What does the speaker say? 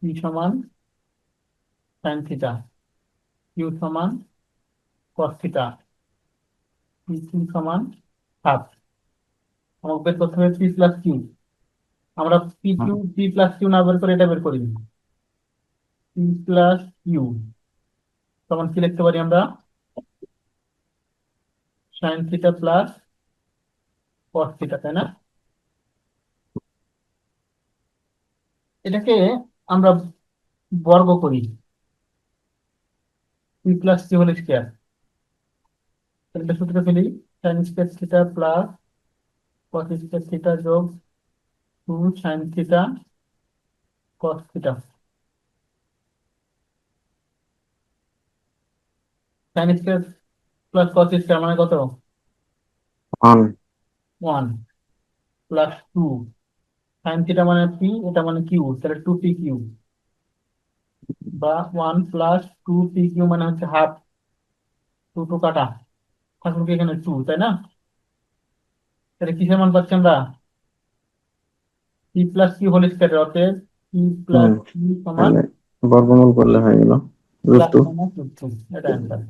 P সমান sign theta, Q সমান cos theta, P Q সমান হাফ। আমাকে বের করতে হবে পি প্লাস কিউ। আমরা P Q P plus Q না বের করে এটা বের করি। পি প্লাস কিউ সমান কি লিখতে পারি আমরা? Sine theta plus cos theta, তাই না? এটাকে আমরা বর্গ করি, P plus Q whole square. এটা সূত্র ফেলি, sine square theta plus cos square theta যোগ 2 sine theta cos theta. Sine square plus cos square মানে কত? ওয়ান। 1 প্লাস 2 সাইন থিটা মানে পি, এটা মানে কিউ, তাহলে 2 পি কিউ, বা 1 প্লাস 2 পি কিউ মানে হচ্ছে হাফ। 2 টু কাটা, থাকলো কি এখানে 2, তাই না? তাহলে কিসের মান পাচ্ছি আমরা? P plus Q whole square, অতএব পি হুম, প্লাস কিউ সমান তাহলে বর্গমূল করলে হয়ে গেল রুট প্লাস টু। মাইনাস √2, এটা অ্যান্সার।